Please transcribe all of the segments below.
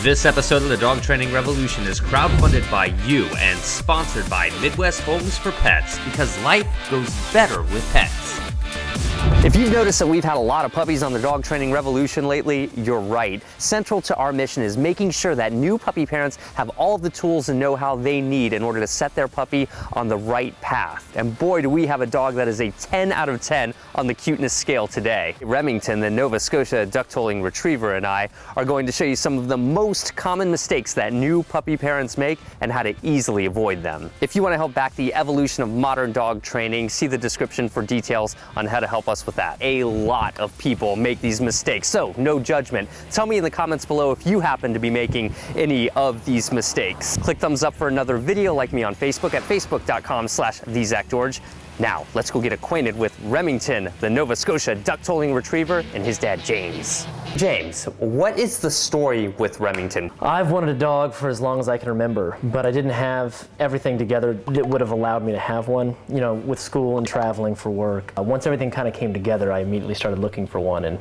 This episode of the Dog Training Revolution is crowdfunded by you and sponsored by Midwest Homes for Pets, because life goes better with pets. If you've noticed that we've had a lot of puppies on the Dog Training Revolution lately, you're right. Central to our mission is making sure that new puppy parents have all of the tools and know-how they need in order to set their puppy on the right path. And boy, do we have a dog that is a 10 out of 10 on the cuteness scale today. Remington, the Nova Scotia duck-tolling retriever, and I are going to show you some of the most common mistakes that new puppy parents make and how to easily avoid them. If you want to help back the evolution of modern dog training, see the description for details on how to help us with that. A lot of people make these mistakes, so no judgment. Tell me in the comments below if you happen to be making any of these mistakes. Click thumbs up for another video, like me on Facebook at facebook.com/TheZachGeorge. Now, let's go get acquainted with Remington, the Nova Scotia duck-tolling retriever, and his dad, James. James, what is the story with Remington? I've wanted a dog for as long as I can remember, but I didn't have everything together that would have allowed me to have one, you know, with school and traveling for work. Once everything kind of came together, I immediately started looking for one and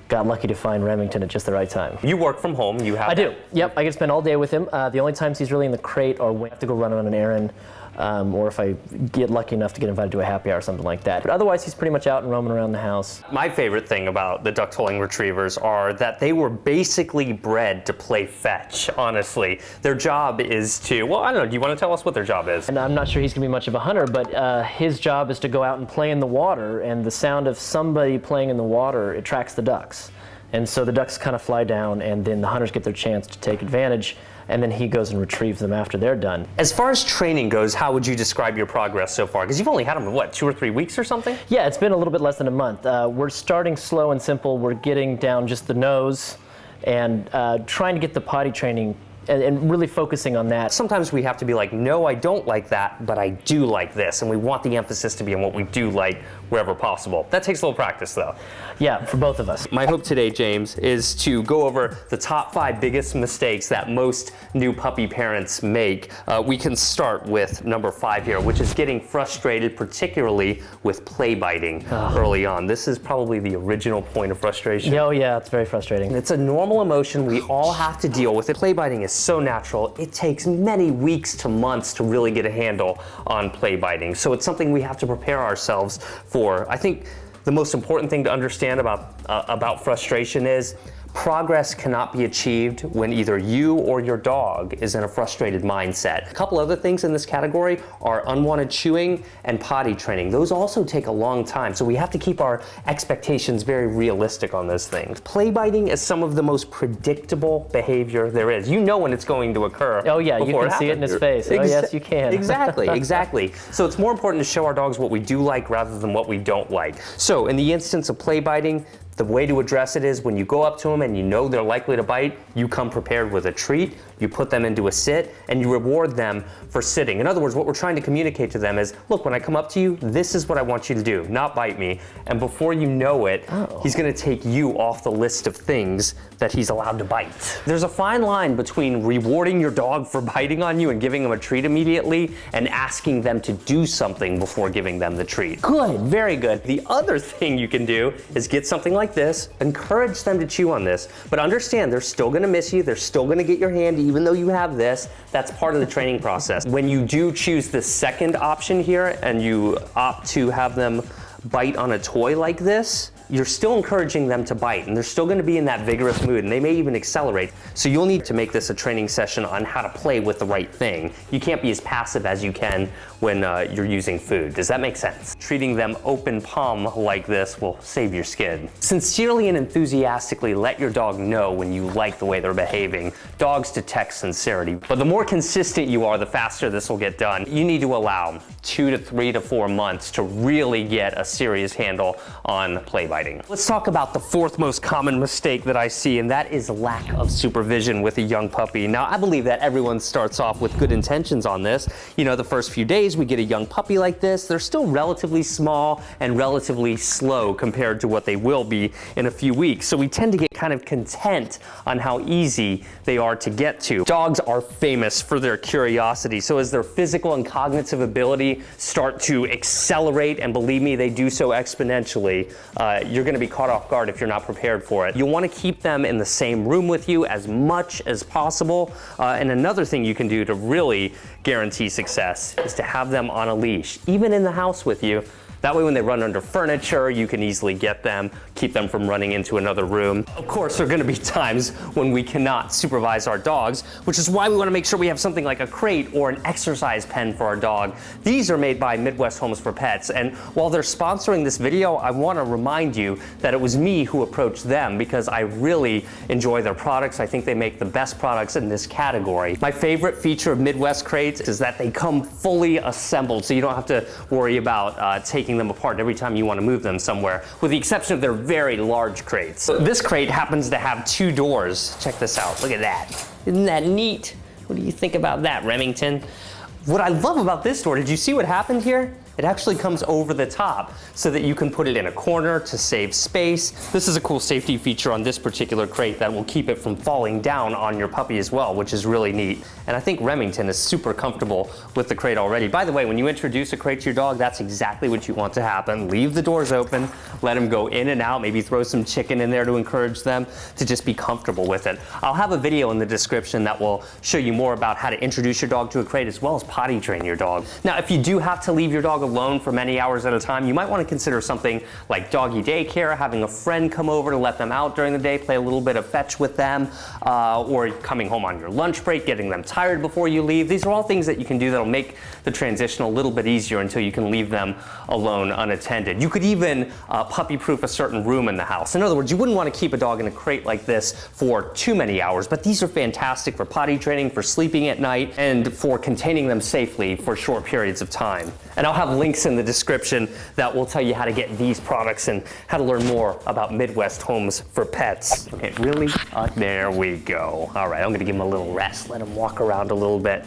got lucky to find Remington at just the right time. You work from home, you have I do, yep. I get to spend all day with him. The only times he's really in the crate are when I have to go run on an errand, or if I get lucky enough to get invited to a happy hour or something like that. But otherwise, he's pretty much out and roaming around the house. My favorite thing about the duck-tolling retrievers are that they were basically bred to play fetch, honestly. Their job is to, well, I don't know, do you want to tell us what their job is? And I'm not sure he's gonna be much of a hunter, but his job is to go out and play in the water, and the sound of somebody playing in the water attracts the ducks. And so the ducks kind of fly down, and then the hunters get their chance to take advantage, and then he goes and retrieves them after they're done. As far as training goes, how would you describe your progress so far? Because you've only had them, what, 2 or 3 weeks or something? Yeah, it's been a little bit less than a month. We're starting slow and simple. We're getting down just the nose and trying to get the potty training and really focusing on that. Sometimes we have to be like, no, I don't like that, but I do like this. And we want the emphasis to be on what we do like wherever possible. That takes a little practice though. Yeah, for both of us. My hope today, James, is to go over the top 5 biggest mistakes that most new puppy parents make. We can start with number 5 here, which is getting frustrated, particularly with play biting early on. This is probably the original point of frustration. Oh yeah, it's very frustrating. It's a normal emotion. We all have to deal with it. Play biting is so natural. It takes many weeks to months to really get a handle on play biting. So it's something we have to prepare ourselves for. I think the most important thing to understand about frustration is progress cannot be achieved when either you or your dog is in a frustrated mindset. A couple other things in this category are unwanted chewing and potty training. Those also take a long time, so we have to keep our expectations very realistic on those things. Play biting is some of the most predictable behavior there is. You know when it's going to occur. Oh yeah, you can see it in his face. Oh yes, you can. Exactly, exactly. So it's more important to show our dogs what we do like rather than what we don't like. So in the instance of play biting, the way to address it is when you go up to them and you know they're likely to bite, you come prepared with a treat, you put them into a sit, and you reward them for sitting. In other words, what we're trying to communicate to them is, look, when I come up to you, this is what I want you to do, not bite me. And before you know it, he's gonna take you off the list of things that he's allowed to bite. There's a fine line between rewarding your dog for biting on you and giving them a treat immediately and asking them to do something before giving them the treat. Good, very good. The other thing you can do is get something like this, encourage them to chew on this, but understand they're still gonna miss you, they're still gonna get your hand even though you have this. That's part of the training process. When you do choose the second option here and you opt to have them bite on a toy like this, you're still encouraging them to bite, and they're still gonna be in that vigorous mood, and they may even accelerate. So you'll need to make this a training session on how to play with the right thing. You can't be as passive as you can when you're using food. Does that make sense? Treating them open palm like this will save your skin. Sincerely and enthusiastically let your dog know when you like the way they're behaving. Dogs detect sincerity, but the more consistent you are, the faster this will get done. You need to allow 2 to 3 to 4 months to really get a serious handle on play biting. Let's talk about the 4th most common mistake that I see, and that is lack of supervision with a young puppy. Now, I believe that everyone starts off with good intentions on this. You know, the first few days we get a young puppy like this, they're still relatively small and relatively slow compared to what they will be in a few weeks. So we tend to get kind of content on how easy they are to get to. Dogs are famous for their curiosity. So as their physical and cognitive ability start to accelerate, and believe me, they do so exponentially, you're gonna be caught off guard if you're not prepared for it. You'll wanna keep them in the same room with you as much as possible. And another thing you can do to really guarantee success is to have them on a leash, even in the house with you. That way when they run under furniture, you can easily get them, keep them from running into another room. Of course, there are gonna be times when we cannot supervise our dogs, which is why we wanna make sure we have something like a crate or an exercise pen for our dog. These are made by Midwest Homes for Pets, and while they're sponsoring this video, I wanna remind you that it was me who approached them because I really enjoy their products. I think they make the best products in this category. My favorite feature of Midwest crates is that they come fully assembled, so you don't have to worry about taking them apart every time you want to move them somewhere, with the exception of their very large crates. So this crate happens to have 2 doors. Check this out, look at that. Isn't that neat? What do you think about that, Remington? What I love about this door, did you see what happened here? It actually comes over the top so that you can put it in a corner to save space. This is a cool safety feature on this particular crate that will keep it from falling down on your puppy as well, which is really neat. And I think Remington is super comfortable with the crate already. By the way, when you introduce a crate to your dog, that's exactly what you want to happen. Leave the doors open, let them go in and out, maybe throw some chicken in there to encourage them to just be comfortable with it. I'll have a video in the description that will show you more about how to introduce your dog to a crate as well as potty train your dog. Now, if you do have to leave your dog alone for many hours at a time, you might want to consider something like doggy daycare, having a friend come over to let them out during the day, play a little bit of fetch with them, or coming home on your lunch break, getting them tired before you leave. These are all things that you can do that'll make the transition a little bit easier until you can leave them alone unattended. You could even puppy-proof a certain room in the house. In other words, you wouldn't want to keep a dog in a crate like this for too many hours, but these are fantastic for potty training, for sleeping at night, and for containing them safely for short periods of time. And I'll have links in the description that will tell you how to get these products and how to learn more about Midwest Homes for Pets. Okay, really? There we go. All right, I'm gonna give him a little rest, let him walk around a little bit.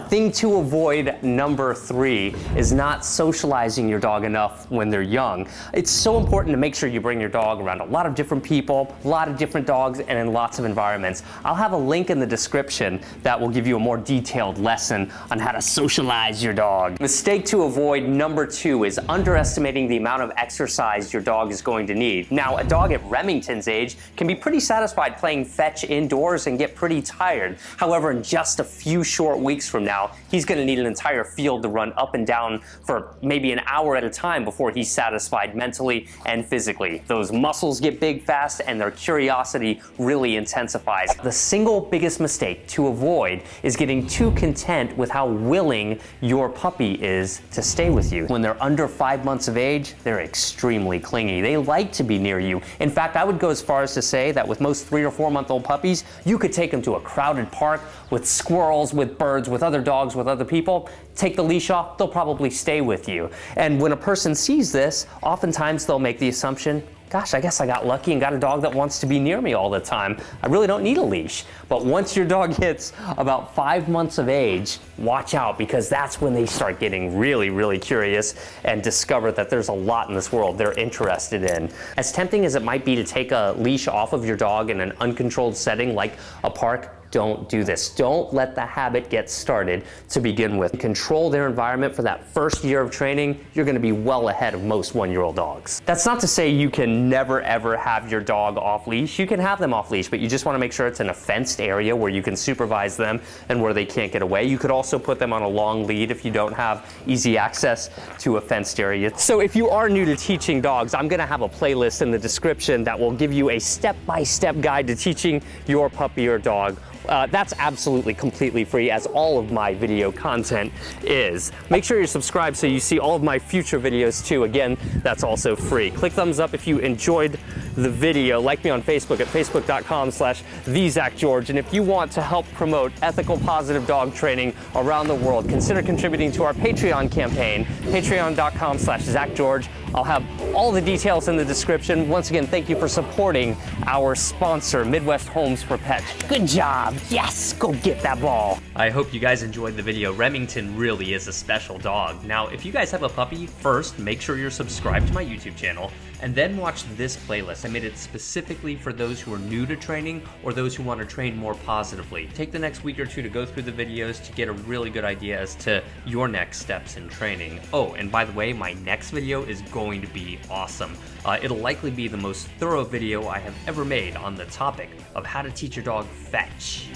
Thing to avoid, number 3, is not socializing your dog enough when they're young. It's so important to make sure you bring your dog around a lot of different people, a lot of different dogs, and in lots of environments. I'll have a link in the description that will give you a more detailed lesson on how to socialize your dog. Mistake to avoid, number 2, is underestimating the amount of exercise your dog is going to need. Now, a dog at Remington's age can be pretty satisfied playing fetch indoors and get pretty tired. However, in just a few short weeks from now, he's going to need an entire field to run up and down for maybe an hour at a time before he's satisfied mentally and physically. Those muscles get big fast and their curiosity really intensifies. The single biggest mistake to avoid is getting too content with how willing your puppy is to stay with you. When they're under 5 months of age, they're extremely clingy. They like to be near you. In fact, I would go as far as to say that with most 3 or 4 month old puppies, you could take them to a crowded park with squirrels, with birds, with other dogs, with other people. Take the leash off, they'll probably stay with you. And when a person sees this, oftentimes they'll make the assumption, gosh, I guess I got lucky and got a dog that wants to be near me all the time. I really don't need a leash. But once your dog hits about 5 months of age, watch out, because that's when they start getting really, really curious and discover that there's a lot in this world they're interested in. As tempting as it might be to take a leash off of your dog in an uncontrolled setting like a park, don't do this. Don't let the habit get started to begin with. Control their environment for that first year of training. You're going to be well ahead of most 1-year-old dogs. That's not to say you can never ever have your dog off leash. You can have them off leash, but you just want to make sure it's in a fenced area where you can supervise them and where they can't get away. You could also put them on a long lead if you don't have easy access to a fenced area. So if you are new to teaching dogs, I'm going to have a playlist in the description that will give you a step-by-step guide to teaching your puppy or dog. That's absolutely completely free, as all of my video content is. Make sure you're subscribed so you see all of my future videos too. Again, that's also free. Click thumbs up if you enjoyed the video. Like me on Facebook at facebook.com/TheZachGeorge. And if you want to help promote ethical, positive dog training around the world, consider contributing to our Patreon campaign, patreon.com/ZachGeorge. I'll have all the details in the description. Once again, thank you for supporting our sponsor, Midwest Homes for Pets. Good job. Yes, go get that ball. I hope you guys enjoyed the video. Remington really is a special dog. Now, if you guys have a puppy, first, make sure you're subscribed to my YouTube channel, and then watch this playlist. I made it specifically for those who are new to training or those who want to train more positively. Take the next week or 2 to go through the videos to get a really good idea as to your next steps in training. Oh, and by the way, my next video is going to be awesome. It'll likely be the most thorough video I have ever made on the topic of how to teach your dog fetch.